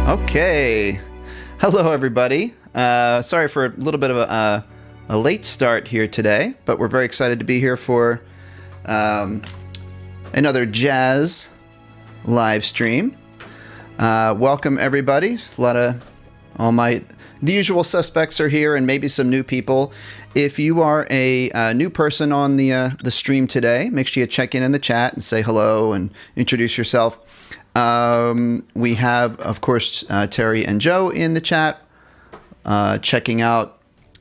Okay. Hello, everybody. Sorry for a little bit of a late start here today, but we're very excited to be here for another jazz live stream. Welcome, everybody. The usual suspects are here, and maybe some new people. If you are a new person on the stream today, make sure you check in the chat and say hello and introduce yourself. We have, of course, Terry and Joe in the chat, checking out,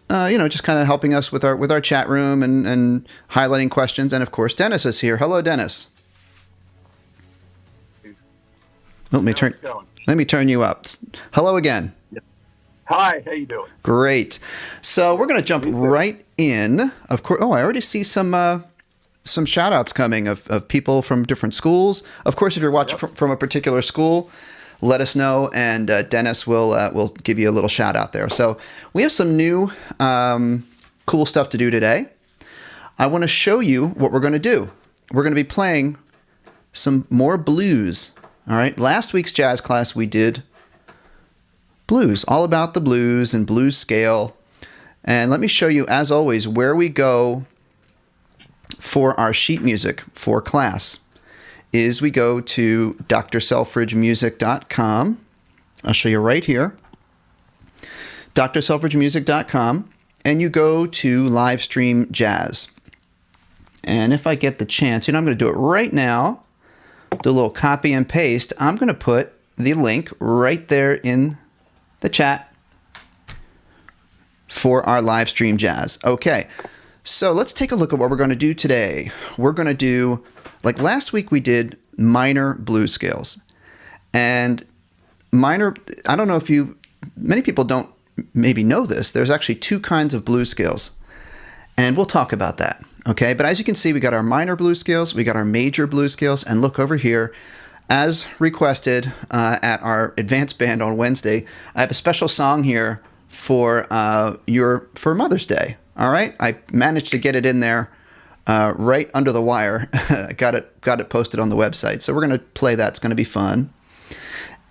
just kind of helping us with our chat room and highlighting questions. And of course, Dennis is here. Hello, Dennis. Let me turn you up. Hello again. Hi, how you doing? Great. So we're going to jump right in. Of course. Oh, I already see some shout outs coming of people from different schools. Of course, if you're watching from a particular school, let us know, and Dennis will give you a little shout out there. So we have some new cool stuff to do today. I want to show you what we're going to do. We're going to be playing some more blues. All right. Last week's jazz class, we did blues, all about the blues and blues scale. And let me show you, as always, where we go for our sheet music for class is we go to drselfridgemusic.com. I'll show you right here. drselfridgemusic.com, and you go to live stream jazz. And if I get the chance, I'm going to do it right now. Do a little copy and paste. I'm going to put the link right there in the chat for our live stream jazz. Okay. So let's take a look at what we're going to do today. We're going to do, like last week we did minor blues scales. And minor, I don't know if many people don't maybe know this. There's actually two kinds of blues scales. And we'll talk about that. Okay, but as you can see, we got our minor blues scales, we got our major blues scales, and look over here. As requested at our advanced band on Wednesday, I have a special song here for Mother's Day. All right, I managed to get it in there right under the wire. got it posted on the website. So we're going to play that. It's going to be fun.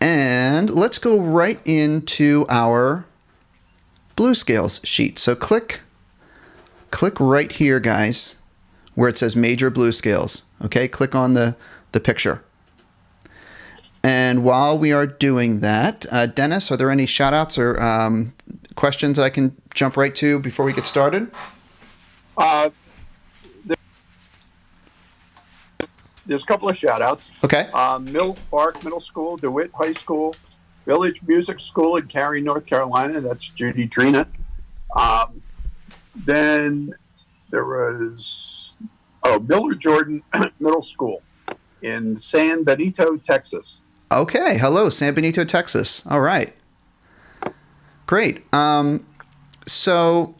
And let's go right into our blues scales sheet. So click right here, guys, where it says major blues scales. Okay, click on the picture. And while we are doing that, Dennis, are there any shout outs or questions that I can jump right to before we get started? There's a couple of shout outs. Okay. Mill Park Middle School, DeWitt High School, Village Music School in Cary, North Carolina. That's Judy Trina. Then there was Miller Jordan Middle School in San Benito, Texas. Okay. Hello, San Benito, Texas. All right. Great. So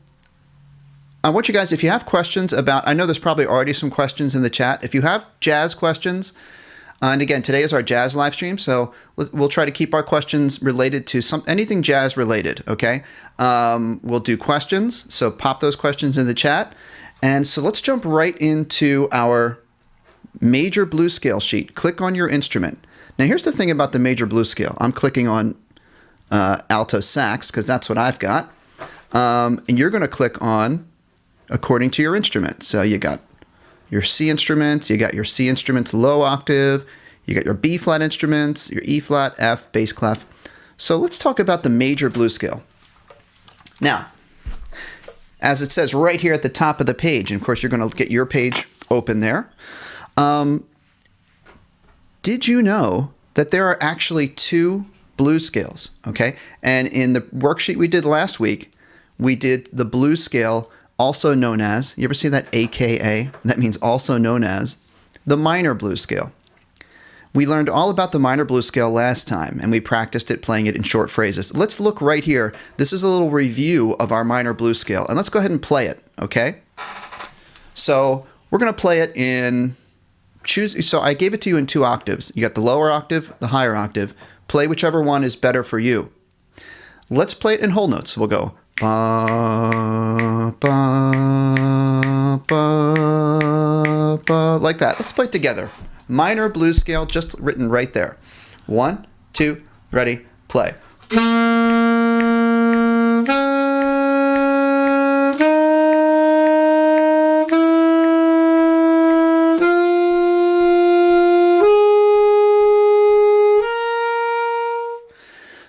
I want you guys, if you have questions about, I know there's probably already some questions in the chat. If you have jazz questions, and again, today is our jazz live stream, so we'll try to keep our questions related to anything jazz related, okay? We'll do questions, so pop those questions in the chat. And so let's jump right into our major blues scale sheet. Click on your instrument. Now here's the thing about the major blues scale. I'm clicking on alto sax because that's what I've got. And you're going to click on according to your instrument. So you got your C instruments, you got your C instruments low octave, you got your B flat instruments, your E flat, F, bass clef. So let's talk about the major blues scale. Now, as it says right here at the top of the page, and of course you're going to get your page open there. Did you know that there are actually two blues scales? Okay, and in the worksheet we did last week, we did the blues scale, also known as, you ever see that AKA? That means also known as the minor blues scale. We learned all about the minor blues scale last time, and we practiced it playing it in short phrases. Let's look right here. This is a little review of our minor blues scale, and let's go ahead and play it, okay? So we're going to play it in, so I gave it to you in 2 octaves. You got the lower octave, the higher octave. Play whichever one is better for you. Let's play it in whole notes. We'll go ba, ba, ba, ba, like that. Let's play it together. minor blues scale, just written right there. 1, 2, ready, play.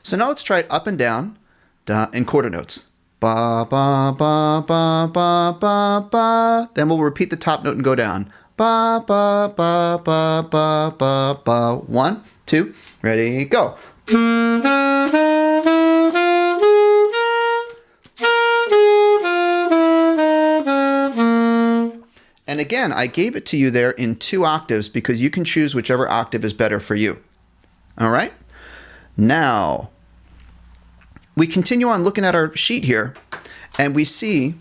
So now let's try it up and down in quarter notes. Ba, ba, ba, ba, ba, ba, ba. Then we'll repeat the top note and go down. Ba, ba, ba, ba, ba, ba, ba. 1, 2, ready, go. And again, I gave it to you there in 2 octaves because you can choose whichever octave is better for you. All right? Now, we continue on looking at our sheet here, and we see, I'm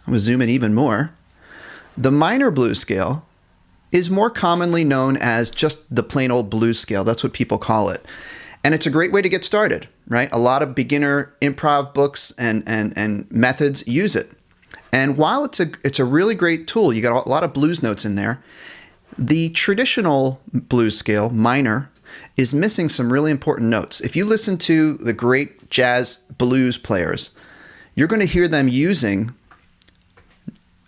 going to zoom in even more, the minor blues scale is more commonly known as just the plain old blues scale. That's what people call it. And it's a great way to get started, right? A lot of beginner improv books and methods use it. And while it's a really great tool, you got a lot of blues notes in there, the traditional blues scale, minor, is missing some really important notes. If you listen to the great jazz blues players, you're going to hear them using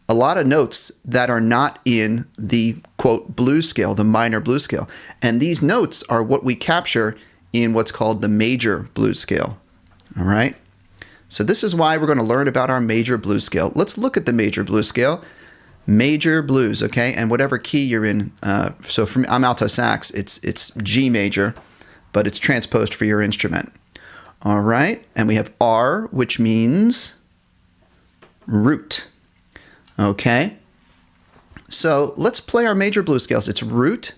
a lot of notes that are not in the, quote, blues scale, the minor blues scale. And these notes are what we capture in what's called the major blues scale. All right? So this is why we're going to learn about our major blues scale. Let's look at the major blues scale. Major blues, okay? And whatever key you're in. So for me, I'm alto sax. It's G major, but it's transposed for your instrument. All right? And we have R, which means root. Okay? So let's play our major blues scales. It's root,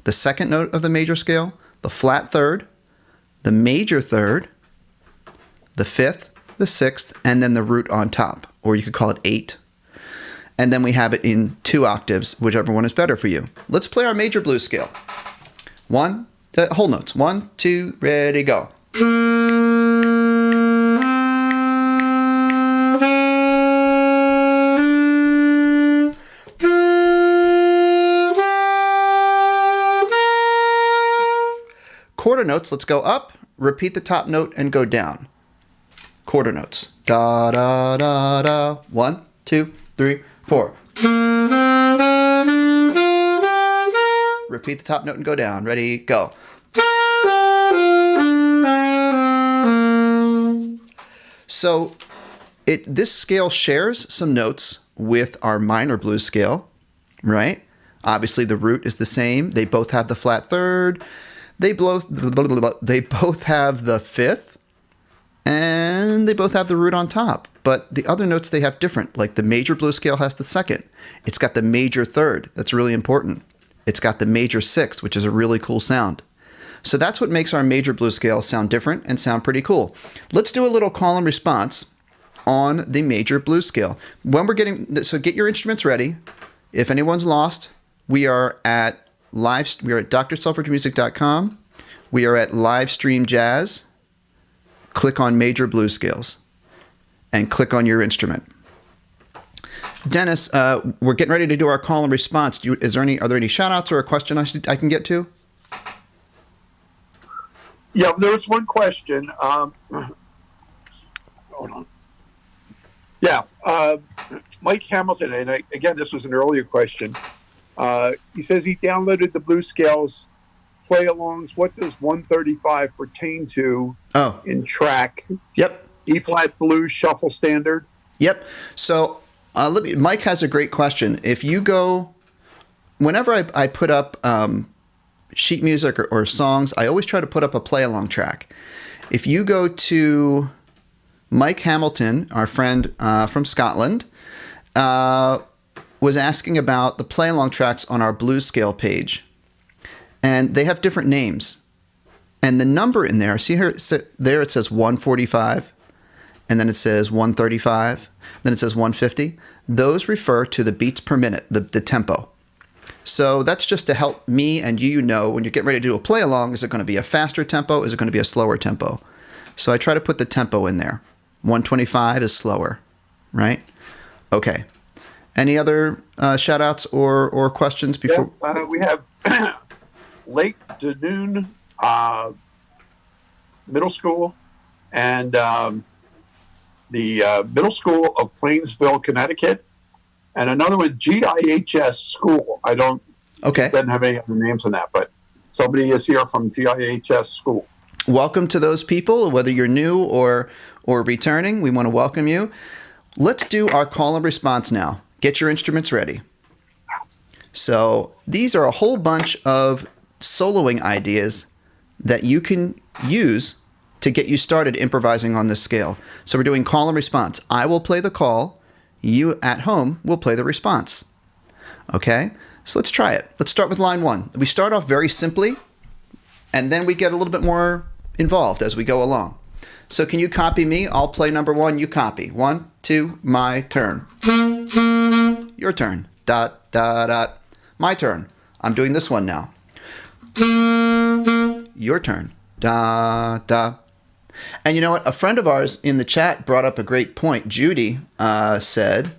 the second note of the major scale, the flat third, the major third, the fifth, the sixth, and then the root on top, or you could call it 8. And then we have it in 2 octaves, whichever one is better for you. Let's play our major blues scale. Whole notes. 1, 2, ready, go. Quarter notes, let's go up, repeat the top note, and go down. Quarter notes. Da, da, da, da. 1, 2, 3, 4. Repeat the top note and go down. Ready, go. So this scale shares some notes with our minor blues scale, right? Obviously the root is the same. They both have the flat third. They both have the fifth, and they both have the root on top. But the other notes they have different. Like the major blues scale has the second. It's got the major third. That's really important. It's got the major sixth, which is a really cool sound. So that's what makes our major blues scale sound different and sound pretty cool. Let's do a little call and response on the major blues scale. So get your instruments ready. If anyone's lost, we are at drselfridgemusic.com. We are at live stream jazz. Click on major blues scales and click on your instrument. Dennis, we're getting ready to do our call and response. Are there any shout outs or a question I can get to? Yeah, there was one question. Hold on. Yeah, Mike Hamilton, and again, this was an earlier question. He says he downloaded the blues scales play-alongs. What does 135 pertain to in track? Yep. E-flat blues shuffle standard? Yep. So Mike has a great question. If you go, whenever I put up sheet music or songs, I always try to put up a play-along track. If you go to Mike Hamilton, our friend from Scotland, was asking about the play-along tracks on our blues scale page. And they have different names. And the number in there, see here, there it says 145, and then it says 135, then it says 150. Those refer to the beats per minute, the tempo. So that's just to help me and you know when you're getting ready to do a play-along, is it going to be a faster tempo? Is it going to be a slower tempo? So I try to put the tempo in there. 125 is slower, right? Okay. Any other shout-outs or questions before? Yeah, we have Lake Danoon Middle School and the Middle School of Plainsville, Connecticut, and another one, GIHS School. I don't doesn't have any other names on that, but somebody is here from GIHS School. Welcome to those people, whether you're new or returning. We want to welcome you. Let's do our call and response now. Get your instruments ready. So these are a whole bunch of soloing ideas that you can use to get you started improvising on this scale. So we're doing call and response. I will play the call. You at home will play the response. Okay? So let's try it. Let's start with line 1. We start off very simply, and then we get a little bit more involved as we go along. So can you copy me? I'll play number 1. You copy. 1, 2, my turn. Your turn. Dot, dot, dot. My turn. I'm doing this one now. Your turn. Da, da. And you know what? A friend of ours in the chat brought up a great point. Judy said,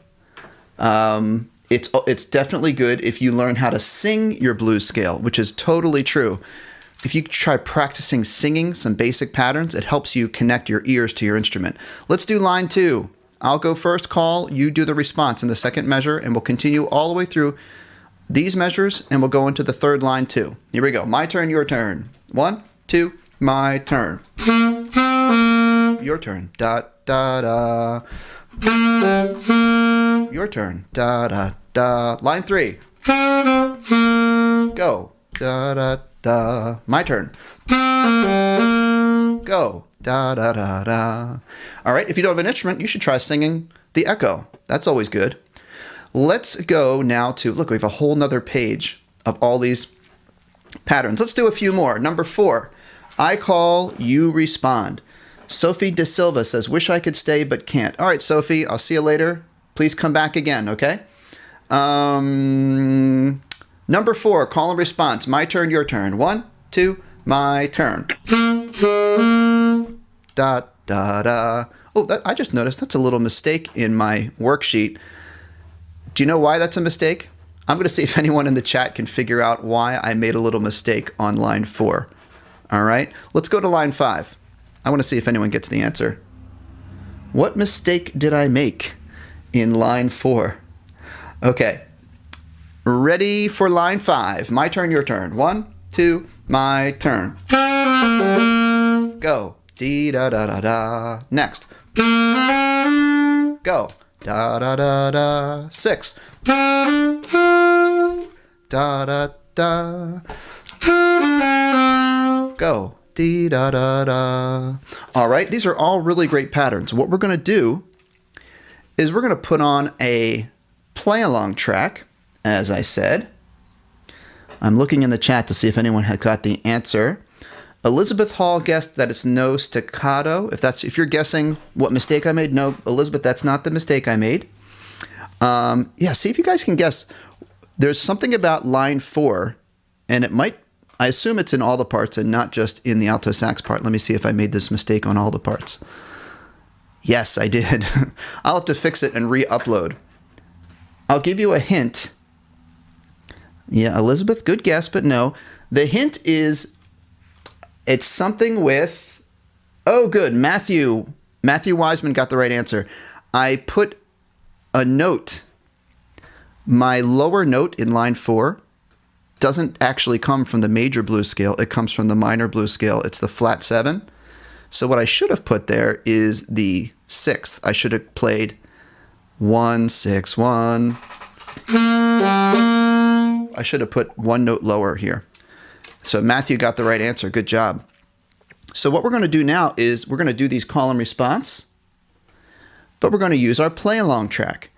it's definitely good if you learn how to sing your blues scale, which is totally true. If you try practicing singing some basic patterns, it helps you connect your ears to your instrument. Let's do line 2. I'll go first call, you do the response in the second measure, and we'll continue all the way through these measures, and we'll go into the third line too. Here we go. My turn, your turn. 1, 2, my turn. Your turn. Da, da, da. Your turn. Da, da, da. Line 3. Go. Da, da, da. My turn. Go. Da, da, da, da. All right. If you don't have an instrument, you should try singing the echo. That's always good. Let's go now to, look, we have a whole nother page of all these patterns. Let's do a few more. Number 4, I call, you respond. Sophie De Silva says, wish I could stay but can't. All right, Sophie, I'll see you later. Please come back again, okay? Number 4, call and response. My turn, your turn. 1, 2, my turn. Da, da, da. Oh, I just noticed that's a little mistake in my worksheet. Do you know why that's a mistake? I'm going to see if anyone in the chat can figure out why I made a little mistake on line 4. All right, let's go to line 5. I want to see if anyone gets the answer. What mistake did I make in line 4? Okay, ready for line 5. My turn, your turn. 1, 2, my turn. Go. Dee da da da da. Next. Go. Da da da da. 6. Da da da. Go. Dee da da da. All right, these are all really great patterns. What we're going to do is we're going to put on a play along track, as I said. I'm looking in the chat to see if anyone had got the answer. Elizabeth Hall guessed that it's no staccato. If you're guessing what mistake I made, no, Elizabeth, that's not the mistake I made. Yeah, see if you guys can guess. There's something about line 4, and it might, I assume it's in all the parts and not just in the alto sax part. Let me see if I made this mistake on all the parts. Yes, I did. I'll have to fix it and re-upload. I'll give you a hint. Yeah, Elizabeth, good guess, but no. The hint is, it's something with, oh, good, Matthew Wiseman got the right answer. I put a note. My lower note in line 4 doesn't actually come from the major blues scale. It comes from the minor blues scale. It's the flat 7. So what I should have put there is the 6th. I should have played 1, 6, 1. I should have put one note lower here. So Matthew got the right answer. Good job. So what we're going to do now is we're going to do these call and response, but we're going to use our play along track.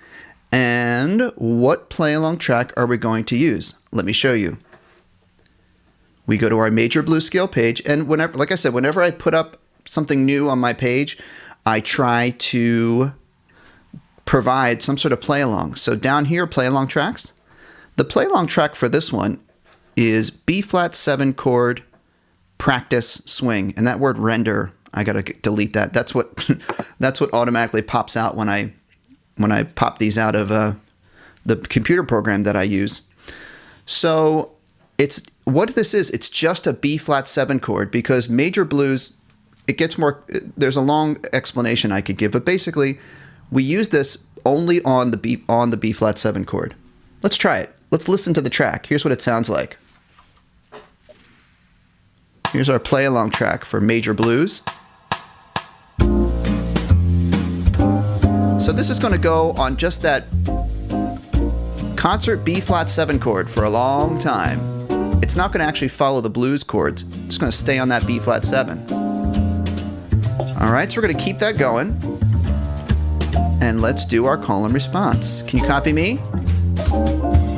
And what play along track are we going to use? Let me show you. We go to our major blues scale page, and whenever, like I said, whenever I put up something new on my page, I try to provide some sort of play along. So down here, play along tracks. The play along track for this one is B flat 7 chord practice swing, and that word render, I gotta delete that. That's what that's what automatically pops out when I pop these out of the computer program that I use. So It's what this is. It's just a B flat 7 chord, because major blues, it gets more. There's a long explanation I could give, but basically, we use this only on the B flat 7 chord. Let's try it. Let's listen to the track. Here's what it sounds like. Here's our play along track for major blues. So this is going to go on just that concert B flat 7 chord for a long time. It's not going to actually follow the blues chords. It's going to stay on that B flat 7. All right, so we're going to keep that going. And let's do our call and response. Can you copy me?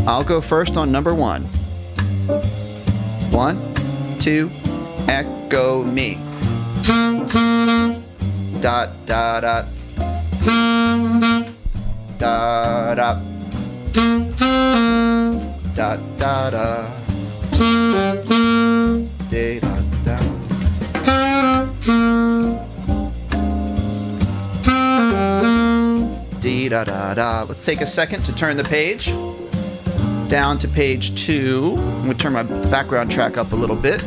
I'll go first on number 1. 1, 2, echo me. Dot, dot, dot. Dot, dot. Dot, dot, dot. Dee, da, da. Dee, da, da, da. Let's take a second to turn the page down to page 2. I'm going to turn my background track up a little bit.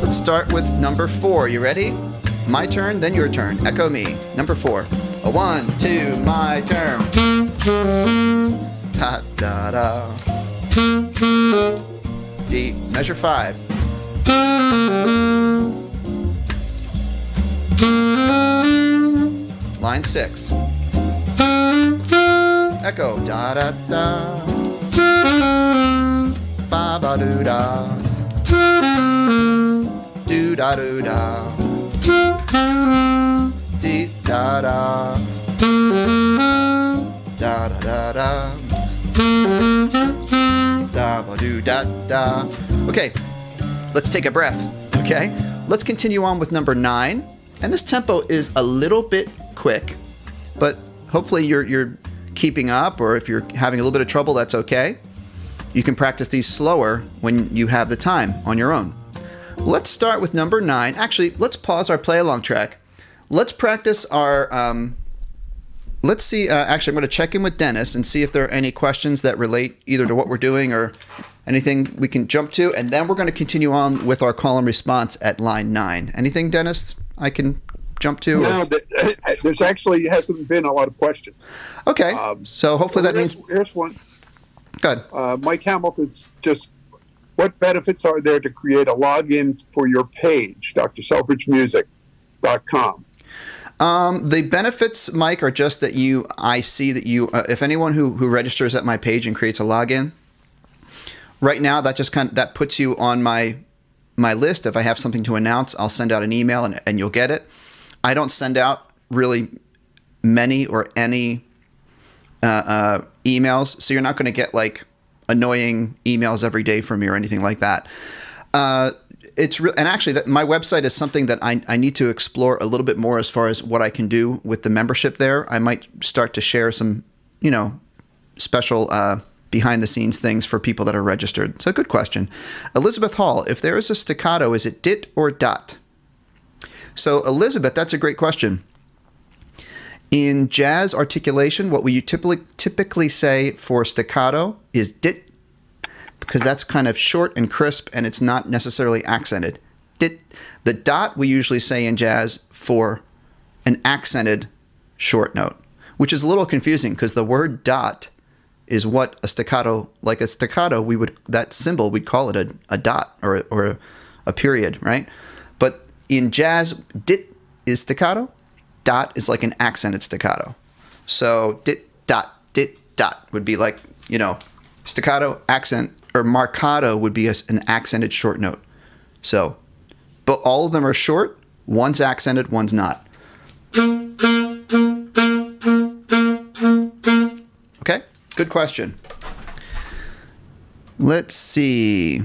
Let's start with number 4. You ready? My turn, then your turn. Echo me. Number 4. A 1, 2, my turn. Da, da, da. D, measure 5. Line 6. Echo, da da da. Ba ba doo da. Doo da doo da. Dee da da. Da da da da. Da ba doo da da. Okay, let's take a breath. Okay, let's continue on with number 9. And this tempo is a little bit quick, but hopefully you're keeping up, or if you're having a little bit of trouble, that's okay. You can practice these slower when you have the time on your own. Let's start with number 9. Actually, let's pause our play along track. Let's practice our, let's see, actually I'm going to check in with Dennis and see if there are any questions that relate either to what we're doing or anything we can jump to, and then we're going to continue on with our call and response at line 9. Anything, Dennis, I can jump to? No, there's actually hasn't been a lot of questions. Okay, so hopefully that means... Here's one. Good. Mike Hamilton's just, what benefits are there to create a login for your page, drselfridgemusic.com? The benefits, Mike, are just that I see that you, if anyone who registers at my page and creates a login, right now that just that puts you on my list. If I have something to announce, I'll send out an email and you'll get it. I don't send out really many or any emails, so you're not going to get like annoying emails every day from me or anything like that. It's and actually, my website is something that I need to explore a little bit more as far as what I can do with the membership there. I might start to share some, special behind the scenes things for people that are registered. So good question. Elizabeth Hall, if there is a staccato, is it dit or dot? So Elizabeth, that's a great question. In jazz articulation, what we typically say for staccato is dit, because that's kind of short and crisp and it's not necessarily accented. Dit. The dot we usually say in jazz for an accented short note, which is a little confusing because the word dot is what a staccato, like a staccato, that symbol, we'd call it a dot or a period, right? But in jazz, dit is staccato, dot is like an accented staccato. So dit, dot would be like, staccato, accent, or marcato would be an accented short note. So, but all of them are short. One's accented, one's not. Okay, good question. Let's see.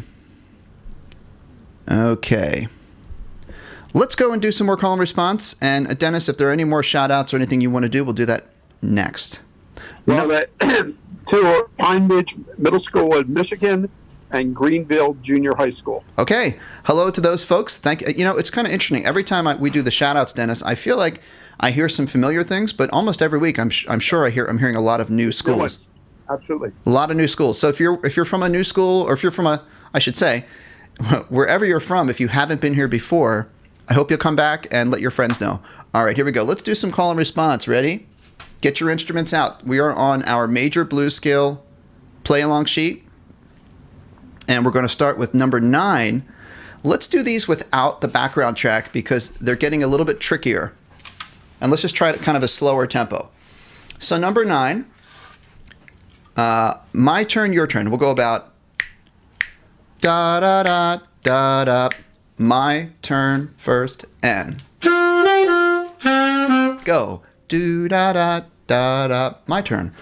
Okay. Let's go and do some more call and response. And Dennis, if there are any more shout outs or anything you want to do, we'll do that next. Well, to Pine Ridge Middle School in Michigan and Greenville Junior High School. Okay. Hello to those folks. Thank you. It's kind of interesting. Every time we do the shout outs, Dennis, I feel like I hear some familiar things, but almost every week I'm sure I'm hearing a lot of new schools. Absolutely. A lot of new schools. So if you're from a new school, or if you're from a I should say, wherever you're from, if you haven't been here before, I hope you'll come back and let your friends know. All right, here we go. Let's do some call and response. Ready? Get your instruments out. We are on our major blues scale play along sheet. And we're going to start with number 9. Let's do these without the background track because they're getting a little bit trickier. And let's just try it kind of a slower tempo. So number 9, my turn, your turn. We'll go about da da da da da. My turn first and go. Do da da da da. My turn.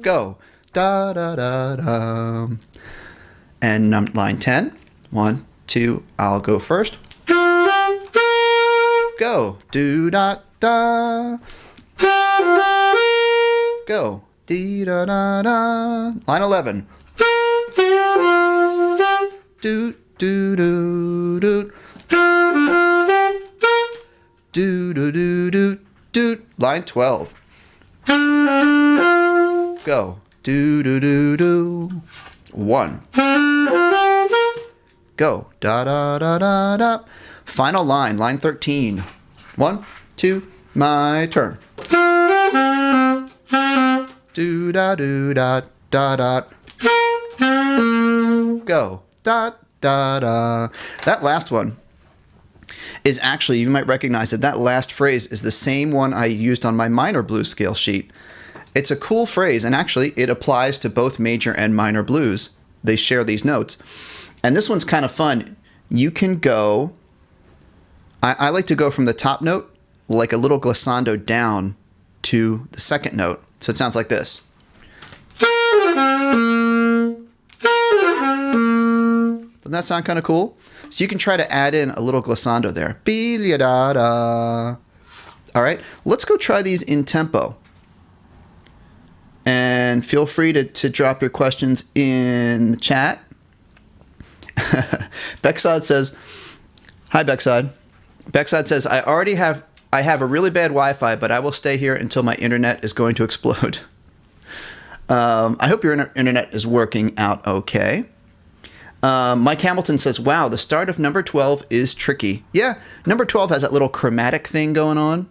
Go. Da da da da. And line 10. 1, 2. I'll go first. Go. Do da da. Go. Dee da da da. Line 11. Do do do do. Do do do do do. Line 12. Go. Do do do do. 1. Go. Da da da da da. Final line, line 13. 1, 2. My turn. Do da do da da da. Go. Da da da. That last one is actually, you might recognize that last phrase is the same one I used on my minor blues scale sheet. It's a cool phrase, and actually it applies to both major and minor blues. They share these notes. And this one's kind of fun. You can go, I like to go from the top note, like a little glissando down to the second note. So it sounds like this. Doesn't that sound kind of cool? So you can try to add in a little glissando there. Be-li-da-da. All right, let's go try these in tempo. And feel free to drop your questions in the chat. Beckside says, hi Beckside. Beckside says, I have a really bad Wi-Fi, but I will stay here until my internet is going to explode. I hope your internet is working out okay. Mike Hamilton says, wow, the start of number 12 is tricky. Yeah, number 12 has that little chromatic thing going on.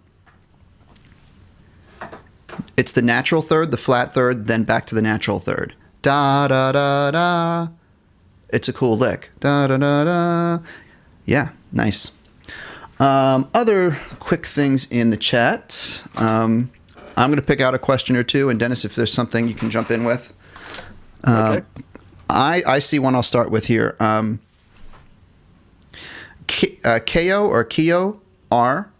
It's the natural third, the flat third, then back to the natural third. Da, da, da, da. It's a cool lick. Da, da, da, da. Yeah, nice. Other quick things in the chat. I'm going to pick out a question or two, and Dennis, if there's something you can jump in with. Okay. I see one I'll start with here. Ko or Keo R.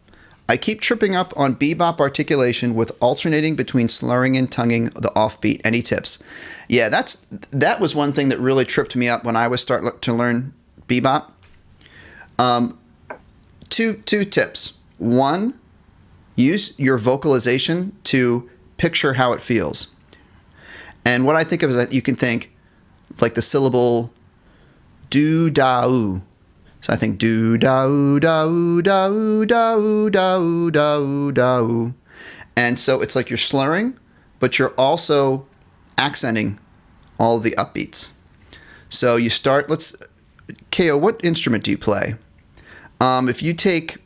I keep tripping up on bebop articulation with alternating between slurring and tonguing the offbeat. Any tips? Yeah, that was one thing that really tripped me up when I was starting to learn bebop. Two tips. One, use your vocalization to picture how it feels. And what I think of is that you can think like the syllable do-da-oo. So I think do-da-oo-da-oo-da-oo-da-oo-da-oo-da-oo. And so it's like you're slurring, but you're also accenting all of the upbeats. So you start, Ko, what instrument do you play? If you take,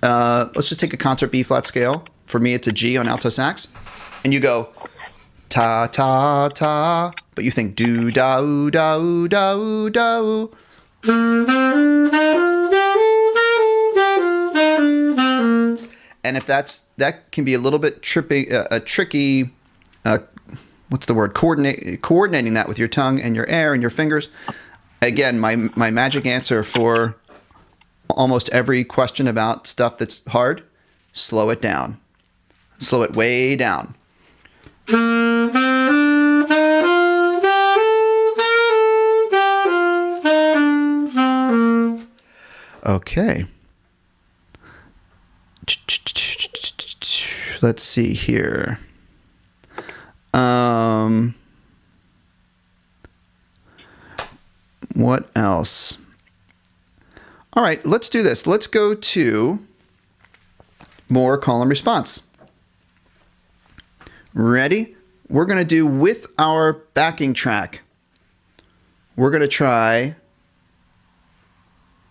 let's just take a concert B-flat scale. For me, it's a G on alto sax. And you go ta, ta, ta, but you think do, da, oo, da, oo, da, oo, da, oo. And if that can be a little bit tricky, what's the word? Coordinating that with your tongue and your air and your fingers. Again, my magic answer for almost every question about stuff that's hard, slow it down. Slow it way down. Okay. Let's see here. What else? All right, let's do this. Let's go to more call and response. Ready? We're going to do with our backing track. we're going to try,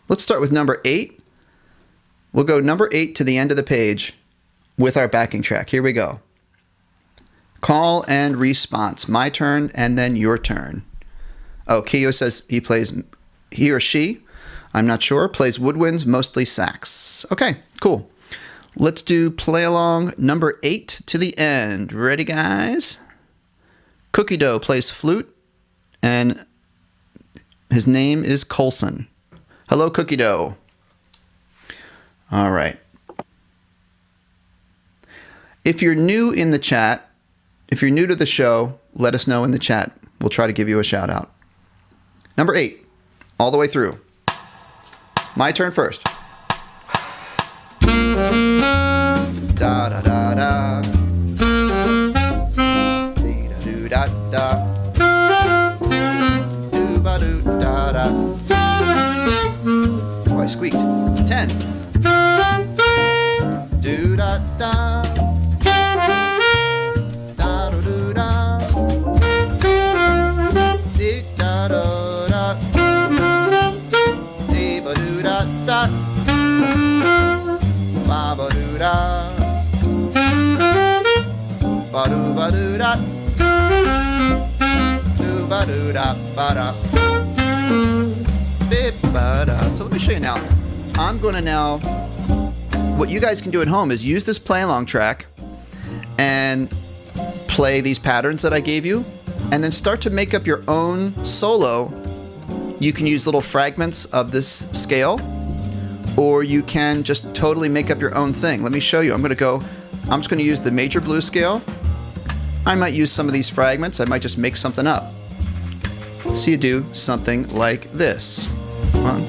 let's start with number 8. We'll go number 8 to the end of the page with our backing track. Here we go. Call and response. My turn and then your turn. Oh, Keo says he or she, I'm not sure, plays woodwinds, mostly sax. Okay, cool. Let's do play along number 8 to the end. Ready, guys? Cookie Dough plays flute, and his name is Colson. Hello, Cookie Dough. All right. If you're new in the chat, if you're new to the show, let us know in the chat. We'll try to give you a shout out. Number 8, all the way through. My turn first. Da da da da. Dee da doo da da. Doo ba doo da da. Oh, I squeaked. 10. Do da da. Da do do da. Dee da do da. Dee ba do da da. Ba ba do da. Ba do ba do da. Do ba do da ba da. Bip ba da. So let me show you now. I'm going to now. What you guys can do at home is use this play along track and play these patterns that I gave you, and then start to make up your own solo. You can use little fragments of this scale, or you can just totally make up your own thing. Let me show you. I'm just going to use the major blues scale. I might use some of these fragments. I might just make something up. So you do something like this. 1,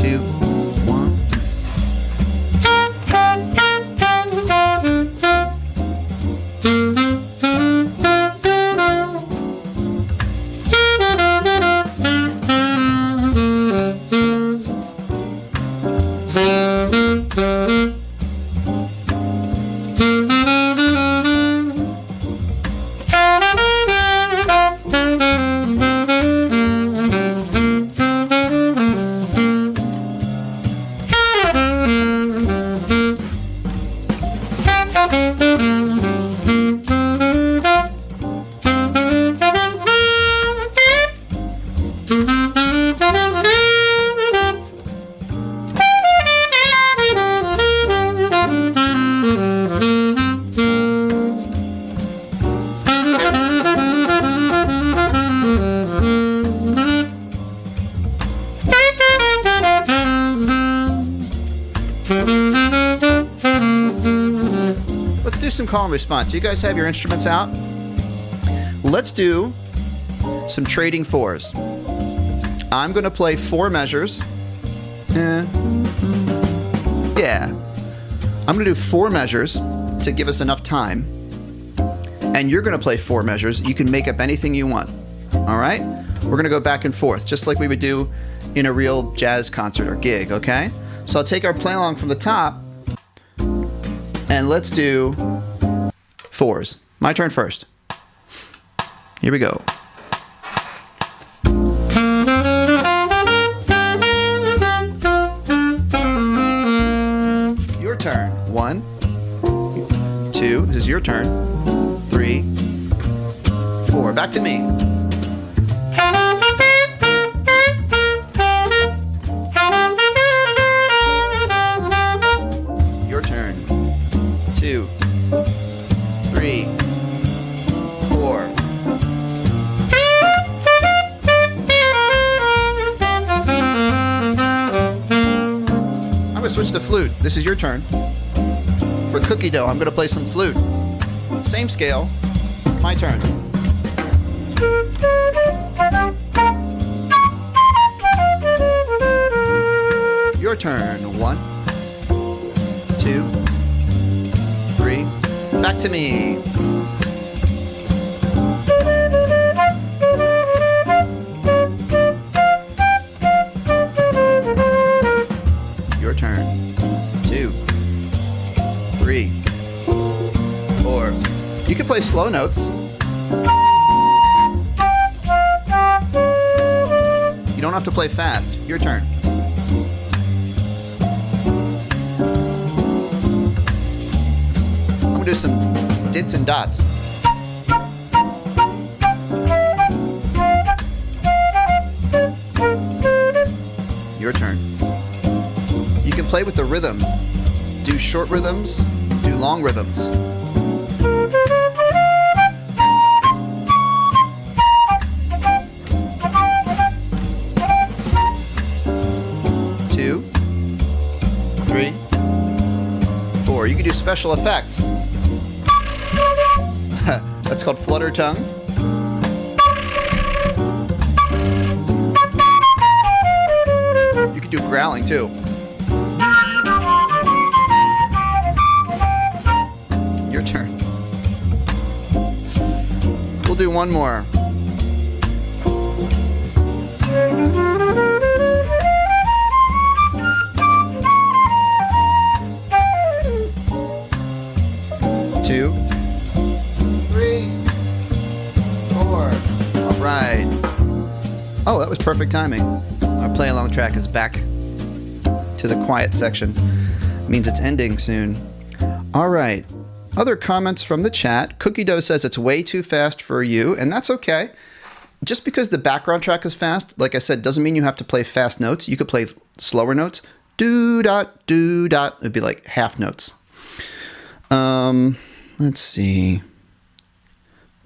2, 1. Call and response. You guys have your instruments out? Let's do some trading fours. I'm going to play 4 measures. Yeah. I'm going to do 4 measures to give us enough time. And you're going to play 4 measures. You can make up anything you want. All right? We're going to go back and forth, just like we would do in a real jazz concert or gig, okay? So I'll take our play along from the top, and let's do 4s. My turn first. Here we go. Your turn. 1, 2. This is your turn. 3, 4. Back to me. Your turn. 2, 3, 4. I'm going to switch to flute. This is your turn. For Cookie Dough, I'm going to play some flute. Same scale. My turn. Your turn. 1, 2, 3. Back to me. Your turn. 2, 3, 4. You can play slow notes. You don't have to play fast. Your turn. I'm going to do some dits and dots. Your turn. You can play with the rhythm. Do short rhythms, do long rhythms. Two, three, four. You can do special effects. That's called flutter tongue. You can do growling too. Your turn. We'll do one more. Two, three, four. All right. Oh, that was perfect timing. Our play-along track is back to the quiet section. Means it's ending soon. All right. Other comments from the chat. Cookie Dough says it's way too fast for you, and that's okay. Just because the background track is fast, like I said, doesn't mean you have to play fast notes. You could play slower notes. Do-dot, do-dot. It'd be like half notes. Let's see.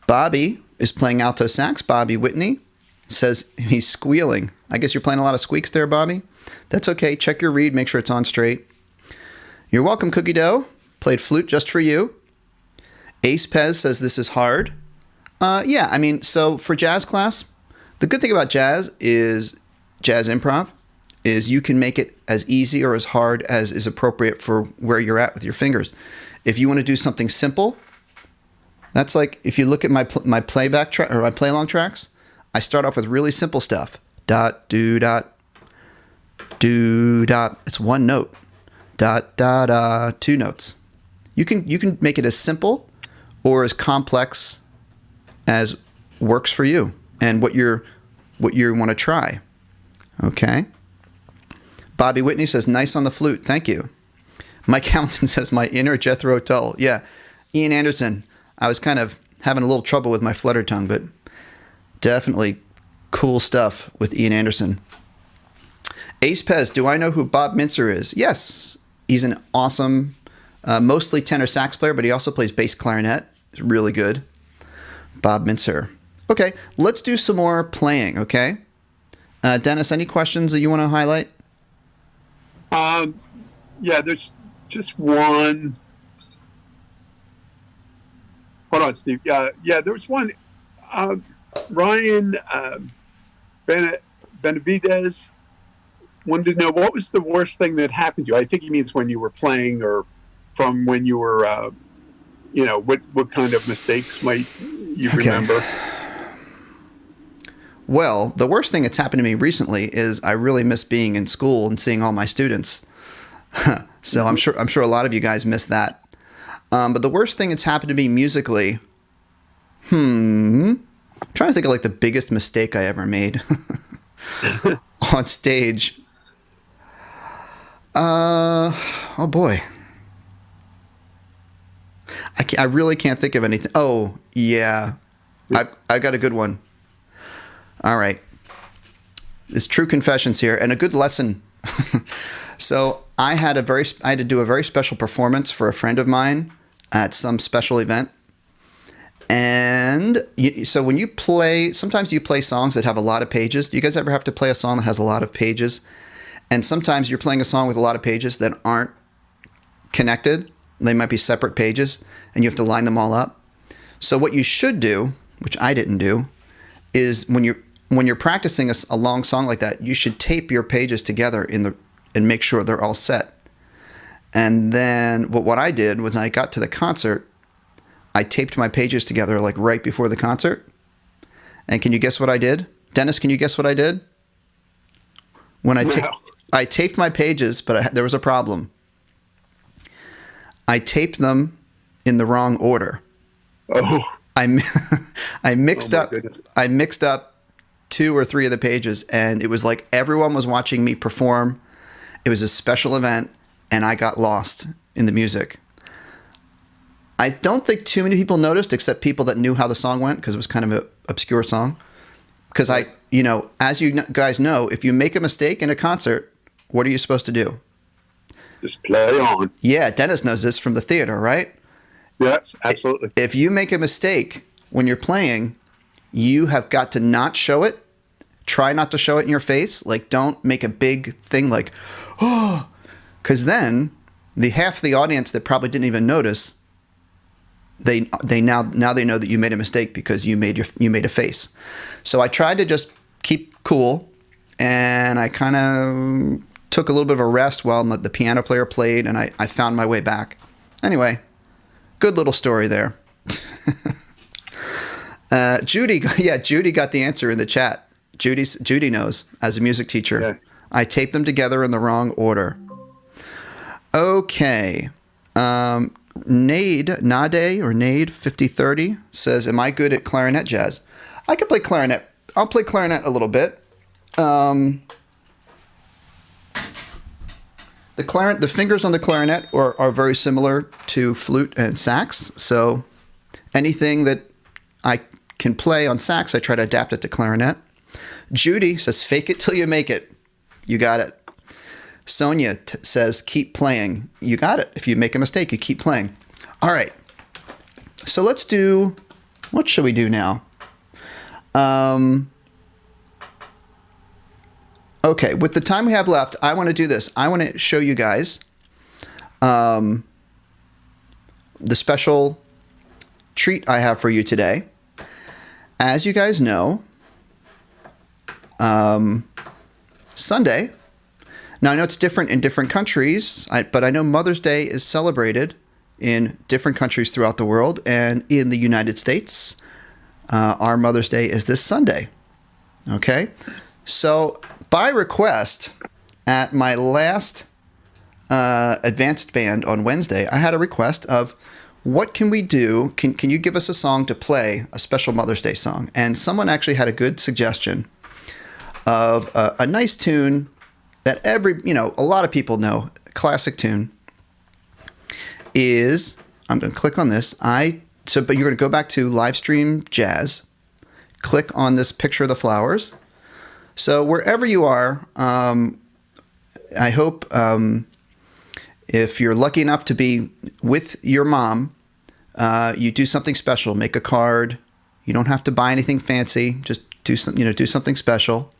Bobby is playing alto sax. Bobby Whitney says he's squealing. I guess you're playing a lot of squeaks there, Bobby. That's okay. Check your reed. Make sure it's on straight. You're welcome, Cookie Dough. Played flute just for you. Ace Pez says this is hard. Yeah, I mean, so for jazz class, the good thing about jazz improv, is you can make it as easy or as hard as is appropriate for where you're at with your fingers. If you want to do something simple, that's like if you look at my playback track or my play along tracks, I start off with really simple stuff. Dot, do, dot, do, dot. It's one note. Dot, da, da, two notes. You can make it as simple or as complex as works for you and what you want to try. Okay. Bobby Whitney says, nice on the flute. Thank you. Mike Hamilton says, my inner Jethro Tull. Yeah. Ian Anderson, I was kind of having a little trouble with my flutter tongue, but definitely cool stuff with Ian Anderson. Ace Pez, do I know who Bob Mintzer is? Yes. He's an awesome, mostly tenor sax player, but he also plays bass clarinet. He's really good. Bob Mintzer. Okay, let's do some more playing, okay? Dennis, any questions that you want to highlight? Yeah, there's just one. Hold on, Steve. Yeah, there was one. Ryan Benavidez wanted to know what was the worst thing that happened to you. I think he means when you were playing or from when you were, what kind of mistakes might you remember? Well, the worst thing that's happened to me recently is I really miss being in school and seeing all my students. So I'm sure a lot of you guys miss that. But the worst thing that's happened to me musically, I'm trying to think of like the biggest mistake I ever made on stage. Oh boy. I really can't think of anything. Oh yeah. I got a good one. All right. There's true confessions here and a good lesson. So I had to do a very special performance for a friend of mine at some special event. And so when you play, sometimes you play songs that have a lot of pages. Do you guys ever have to play a song that has a lot of pages? And sometimes you're playing a song with a lot of pages that aren't connected. They might be separate pages, and you have to line them all up. So what you should do, which I didn't do, is when you're practicing a long song like that, you should tape your pages together and make sure they're all set. And then what I did was I got to the concert, I taped my pages together like right before the concert. And can you guess what I did? Dennis, can you guess what I did? When I taped my pages, but there was a problem. I taped them in the wrong order. Oh. I mixed up 2 or 3 of the pages, and it was like everyone was watching me perform. It was a special event, and I got lost in the music. I don't think too many people noticed, except people that knew how the song went, because it was kind of an obscure song. Because as you guys know, if you make a mistake in a concert, what are you supposed to do? Just play on. Yeah, Dennis knows this from the theater, right? Yes, absolutely. If you make a mistake when you're playing, you have got to not show it. Try not to show it in your face. Like, don't make a big thing like, oh, because then the half of the audience that probably didn't even notice, they now they know that you made a mistake because you made a face. So I tried to just keep cool, and I kind of took a little bit of a rest while the piano player played, and I found my way back. Anyway, good little story there. Judy got the answer in the chat. Judy knows, as a music teacher. Yeah. I taped them together in the wrong order. Okay. Nade 5030 says, am I good at clarinet jazz? I can play clarinet. I'll play clarinet a little bit. The fingers on the clarinet are very similar to flute and sax. So anything that I can play on sax, I try to adapt it to clarinet. Judy says, fake it till you make it. You got it. Sonia says, keep playing. You got it. If you make a mistake, you keep playing. All right. So let's do, what should we do now? Okay, with the time we have left, I want to do this. I want to show you guys the special treat I have for you today. As you guys know, Sunday, now I know it's different in different countries, but I know Mother's Day is celebrated in different countries throughout the world, and in the United States, our Mother's Day is this Sunday. Okay? So, by request, at my last advanced band on Wednesday, I had a request of, what can we do? Can you give us a song to play, a special Mother's Day song? And someone actually had a good suggestion of a nice tune that a lot of people know, a classic tune, is, I'm going to click on this. But you're going to go back to Livestream Jazz, click on this picture of the flowers. So wherever you are, I hope if you're lucky enough to be with your mom, you do something special. Make a card. You don't have to buy anything fancy. Just do something special.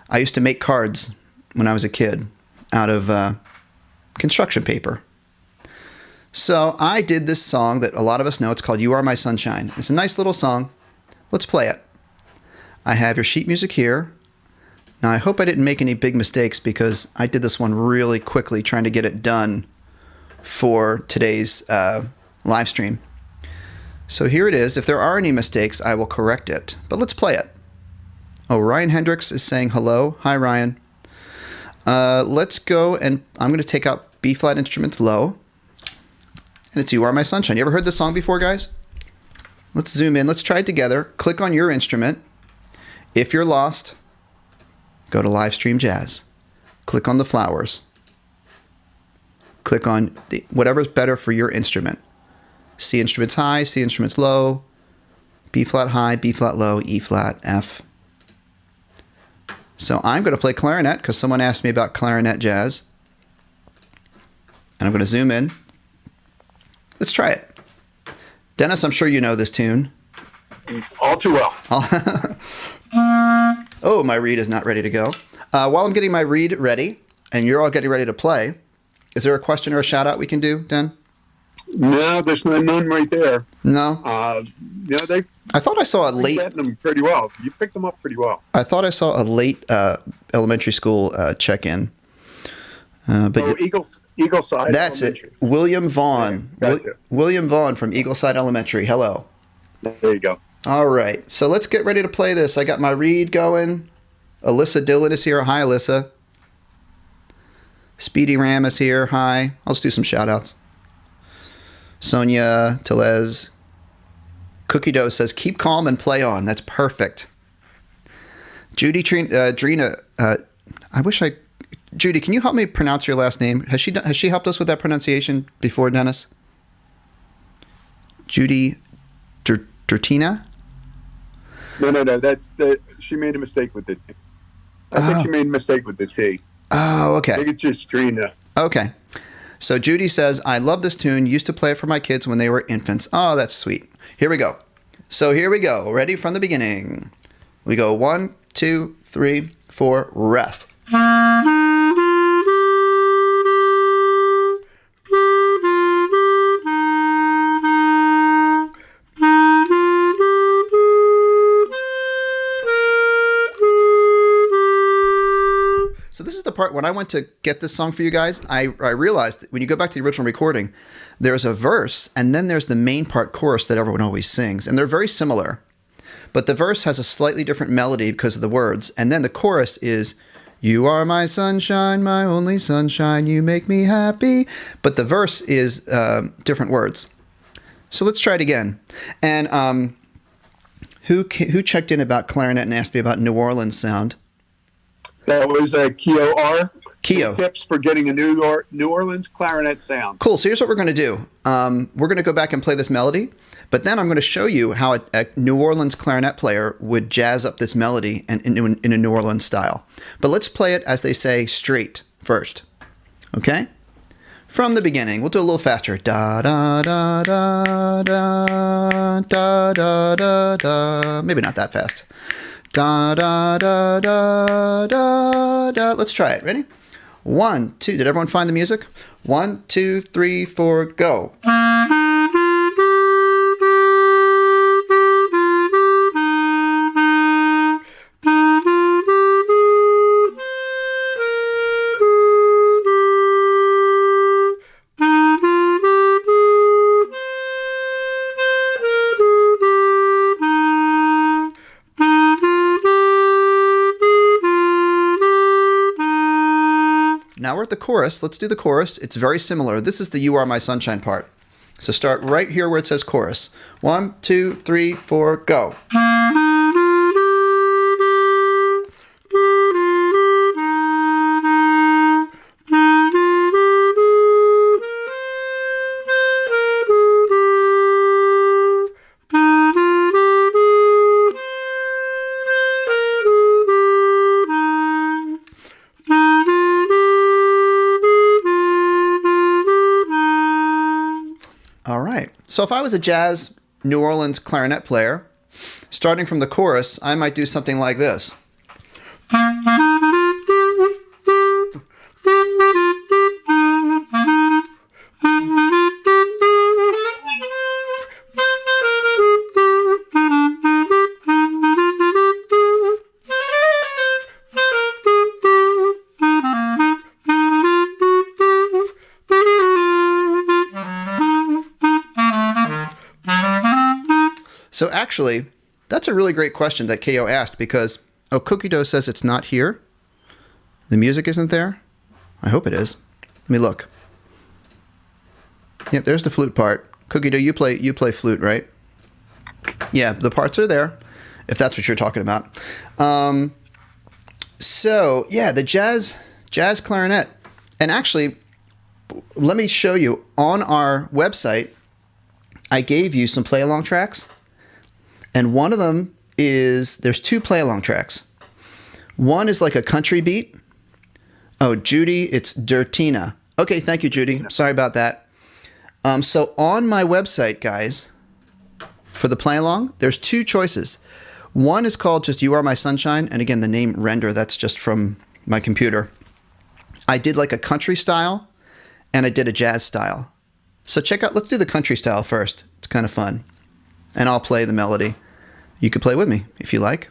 I used to make cards when I was a kid out of construction paper. So I did this song that a lot of us know. It's called You Are My Sunshine. It's a nice little song. Let's play it. I have your sheet music here. Now, I hope I didn't make any big mistakes because I did this one really quickly trying to get it done for today's live stream. So here it is. If there are any mistakes, I will correct it. But let's play it. Oh, Ryan Hendricks is saying hello. Hi, Ryan. Let's go, and I'm going to take out B-flat instruments low. And it's You Are My Sunshine. You ever heard this song before, guys? Let's zoom in. Let's try it together. Click on your instrument. If you're lost, go to Livestream Jazz. Click on the flowers. Click on whatever's better for your instrument. C instruments high, C instruments low, B-flat high, B-flat low, E-flat, F. So I'm going to play clarinet because someone asked me about Clarinet Jazz. And I'm going to zoom in. Let's try it. Dennis, I'm sure you know this tune. All too well. Oh, my reed is not ready to go. While I'm getting my reed ready, and you're all getting ready to play, is there a question or a shout out we can do, Den? No, there's none right there. No? I thought I saw a late... getting them pretty well. You picked them up pretty well. I thought I saw a late elementary school check-in. Eagleside. That's Elementary. it. William Vaughn. Yeah, gotcha. William Vaughn from Eagleside Elementary. Hello. There you go. All right. So let's get ready to play this. I got my reed going. Alyssa Dillon is here. Hi, Alyssa. Speedy Ram is here. Hi. I'll just do some shout-outs. Sonia Telez. Cookie Dough says, keep calm and play on. That's perfect. Judy Drina. Judy, can you help me pronounce your last name? Has she helped us with that pronunciation before, Dennis? Judy Dertina? No. She made a mistake with the T. I think she made a mistake with the T. Oh, okay. I think it's just Drina. Okay. So Judy says, I love this tune. Used to play it for my kids when they were infants. Oh, that's sweet. Here we go. So here we go. Ready from the beginning. We go 1, 2, 3, 4, rest. So this is the part when I went to get this song for you guys, I realized that when you go back to the original recording, there's a verse and then there's the main part chorus that everyone always sings. And they're very similar. But the verse has a slightly different melody because of the words. And then the chorus is, you are my sunshine, my only sunshine, you make me happy. But the verse is different words. So let's try it again. And who checked in about clarinet and asked me about New Orleans sound? That was Keo R. Keo. Tips for getting a New Orleans clarinet sound. Cool. So here's what we're going to do. We're going to go back and play this melody, but then I'm going to show you how a New Orleans clarinet player would jazz up this melody in a New Orleans style. But let's play it, as they say, straight first. Okay? From the beginning. We'll do a little faster. Da da da da da da da da da. Maybe not that fast. Da da da da da da. Let's try it. Ready? 1, 2. Did everyone find the music? 1, 2, 3, 4, go. Now we're at the chorus. Let's do the chorus. It's very similar. This is the You Are My Sunshine part. So start right here where it says chorus. 1, 2, 3, 4, go. All right. So if I was a jazz New Orleans clarinet player, starting from the chorus, I might do something like this. So actually, that's a really great question that KO asked because, Cookie Dough says it's not here. The music isn't there. I hope it is. Let me look. Yep, there's the flute part. Cookie Dough, you play flute, right? Yeah, the parts are there, if that's what you're talking about. So, yeah, the jazz clarinet. And actually, let me show you. On our website, I gave you some play-along tracks. And one of them is, there's 2 play-along tracks. One is like a country beat. Oh, Judy, it's Dertina. Okay, thank you, Judy. Sorry about that. So on my website, guys, for the play-along, there's 2 choices. One is called just You Are My Sunshine. And again, the name Render, that's just from my computer. I did like a country style, and I did a jazz style. So check out, let's do the country style first. It's kind of fun. And I'll play the melody. You could play with me if you like.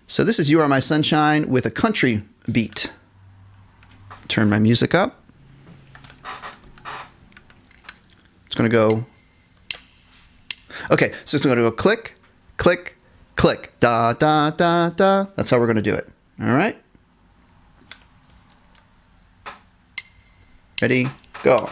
So this is You Are My Sunshine with a country beat. Turn my music up. It's going to go. Okay, so it's going to go click, click, click. Da, da, da, da. That's how we're going to do it. All right? Ready? Go.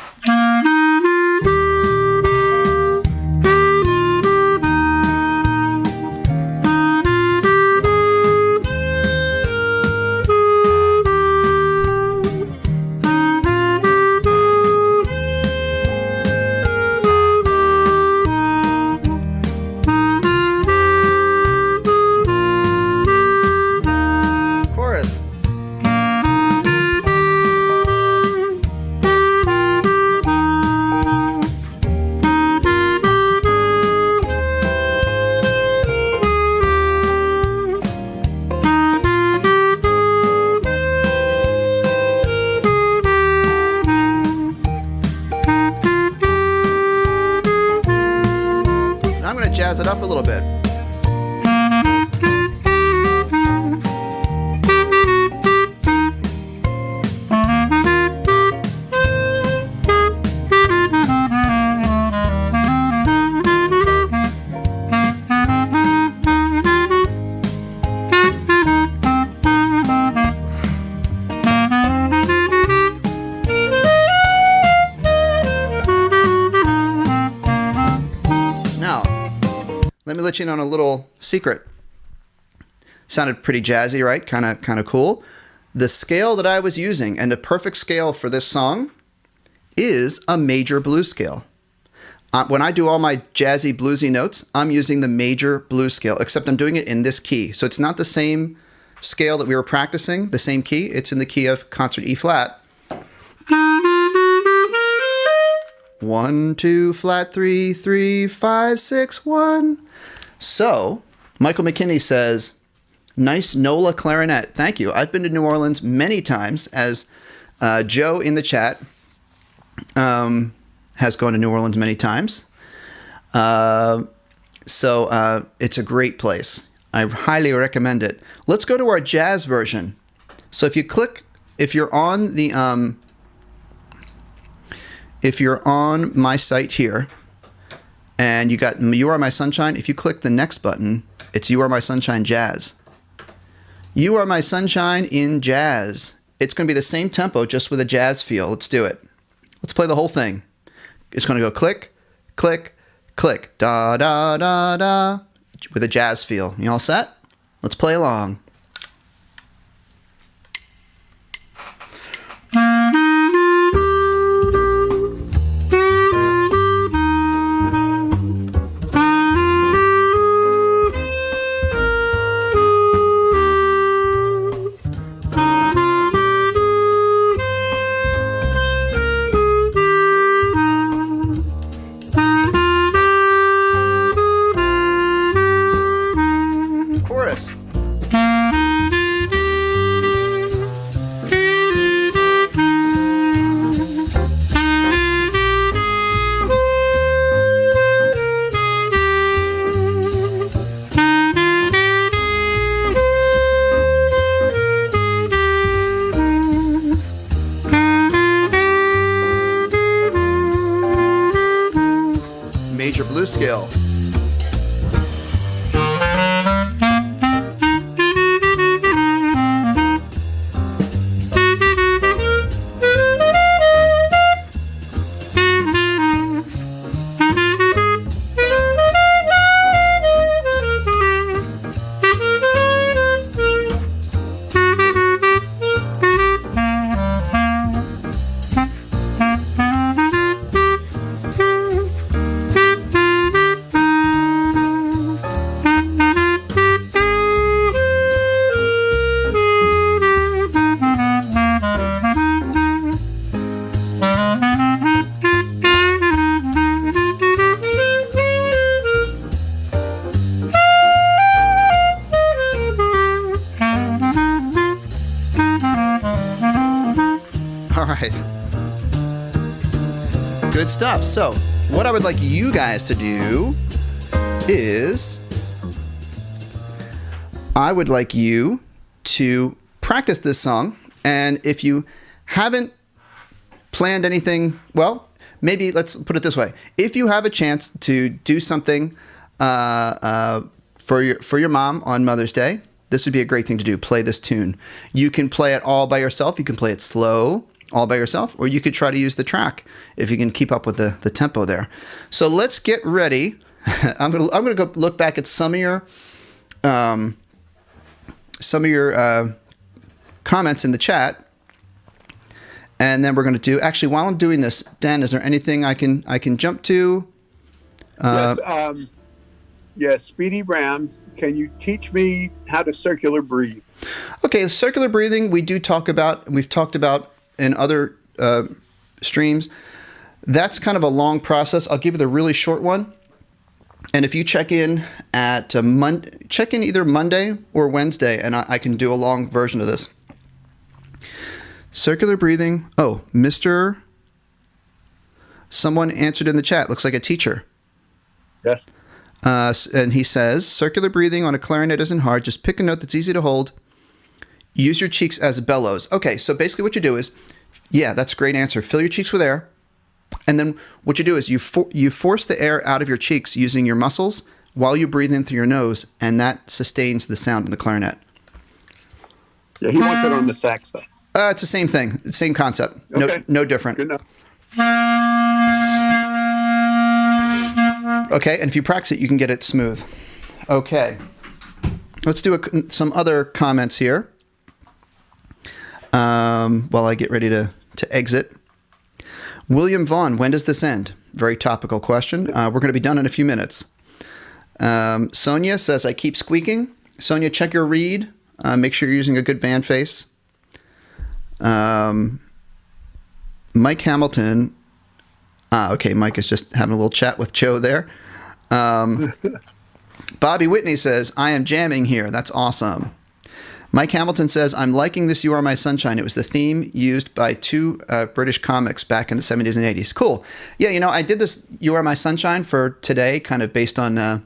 up a little bit. Let me let you in on a little secret. Sounded pretty jazzy, right? Kind of cool. The scale that I was using, and the perfect scale for this song, is a major blues scale. When I do all my jazzy, bluesy notes, I'm using the major blues scale, except I'm doing it in this key. So it's not the same scale that we were practicing, the same key. It's in the key of concert E flat. 1, 2, flat, 3, 3, 5, 6, 1. So, Michael McKinney says, nice Nola clarinet. Thank you. I've been to New Orleans many times, as Joe in the chat has gone to New Orleans many times. So it's a great place. I highly recommend it. Let's go to our jazz version. So if you're on the, if you're on my site here, and you got You Are My Sunshine, if you click the next button, it's You Are My Sunshine Jazz. You Are My Sunshine in jazz. It's going to be the same tempo, just with a jazz feel. Let's do it. Let's play the whole thing. It's going to go click, click, click, da, da, da, da, with a jazz feel. You all set? Let's play along. Major blues scale. Good stuff. So, what I would like you guys to do is I would like you to practice this song. And if you haven't planned anything, well, maybe let's put it this way. If you have a chance to do something for your mom on Mother's Day, this would be a great thing to do. Play this tune. You can play it all by yourself. You can play it slow, all by yourself, or you could try to use the track if you can keep up with the tempo there. So let's get ready. I'm gonna go look back at some of your comments in the chat, and then we're going to do. Actually, while I'm doing this, Dan, is there anything I can jump to? Yes, Speedy Rams. Can you teach me how to circular breathe? Okay, circular breathing we've talked about in other streams. That's kind of a long process. I'll give you the really short one. And if you check in at check in either Monday or Wednesday, and I can do a long version of this. Circular breathing. Oh, someone answered in the chat. Looks like a teacher. Yes. And he says, circular breathing on a clarinet isn't hard. Just pick a note that's easy to hold. Use your cheeks as bellows. Okay, so basically what you do is, yeah, that's a great answer. Fill your cheeks with air. And then what you do is you force the air out of your cheeks using your muscles while you breathe in through your nose, and that sustains the sound in the clarinet. Yeah, he wants it on the sax, though. It's the same thing, same concept. Okay. No different. Good enough. Okay, and if you practice it, you can get it smooth. Okay. Let's do some other comments here while I get ready to exit. William Vaughn, when does this end? Very topical question. We're going to be done in a few minutes. Sonia says, I keep squeaking. Sonia, check your reed. Make sure you're using a good band face. Mike Hamilton. Okay, Mike is just having a little chat with Joe there. Bobby Whitney says, I am jamming here. That's awesome. Mike Hamilton says, I'm liking this You Are My Sunshine. It was the theme used by two British comics back in the 70s and 80s. Cool. Yeah, you know, I did this You Are My Sunshine for today, kind of based on a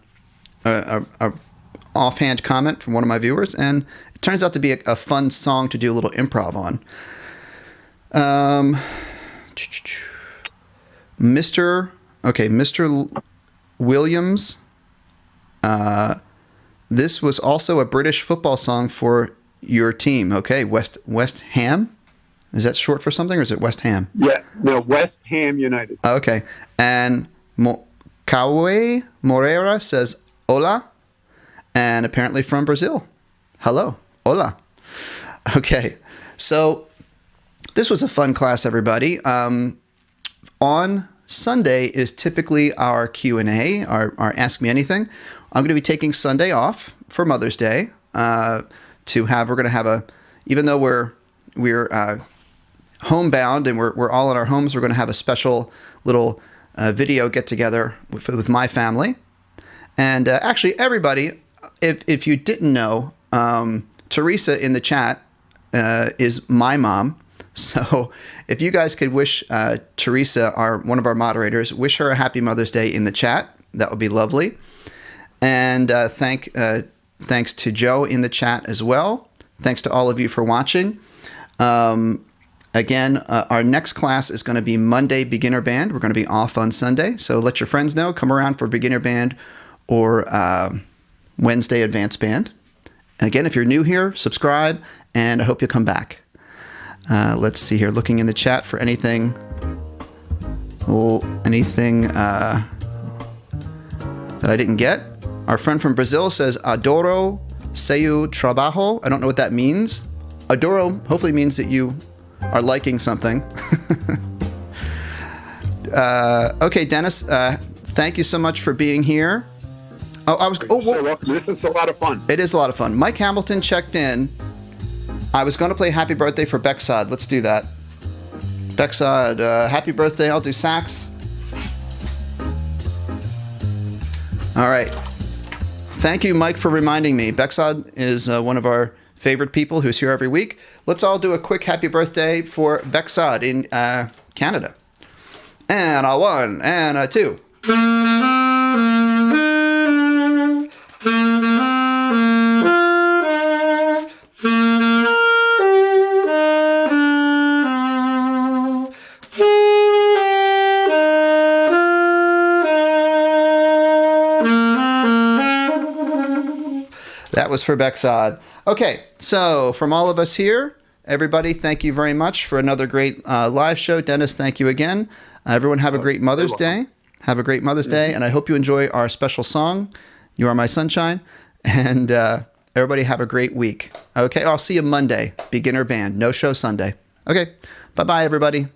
offhand comment from one of my viewers, and it turns out to be a fun song to do a little improv on. Mr. Williams. This was also a British football song for your team. Okay, West Ham. Is that short for something, or is it West Ham? Yeah, no, West Ham United. Okay, and Cauê Moreira says hola, and apparently from Brazil. Hello, hola. Okay, so this was a fun class, everybody. On Sunday is typically our Q&A, our Ask Me Anything. I'm going to be taking Sunday off for Mother's Day we're going to have even though we're homebound and we're all in our homes, we're going to have a special little video get together with my family. And actually, everybody, if you didn't know, Teresa in the chat is my mom. So if you guys could wish Teresa, one of our moderators, wish her a happy Mother's Day in the chat, that would be lovely. And thanks to Joe in the chat as well. Thanks to all of you for watching. Again, our next class is going to be Monday Beginner Band. We're going to be off on Sunday, so let your friends know. Come around for Beginner Band or Wednesday Advanced Band. Again, if you're new here, subscribe, and I hope you'll come back. Let's see here, looking in the chat for anything that I didn't get. Our friend from Brazil says, Adoro seu trabajo. I don't know what that means. Adoro hopefully means that you are liking something. Okay, Dennis, thank you so much for being here. This is a lot of fun. It is a lot of fun. Mike Hamilton checked in. I was going to play Happy Birthday for Bexad. Let's do that. Bexad, happy birthday. I'll do sax. All right. Thank you, Mike, for reminding me. Bexad is one of our favorite people who's here every week. Let's all do a quick happy birthday for Bexad in Canada. And a one, and a two. That was for Bexad. Okay, so from all of us here, everybody, thank you very much for another great live show. Dennis, thank you again. Everyone have a great Mother's Day. Have a great Mother's Day, and I hope you enjoy our special song, You Are My Sunshine, and everybody have a great week. Okay, I'll see you Monday, Beginner Band, no show Sunday. Okay, bye-bye, everybody.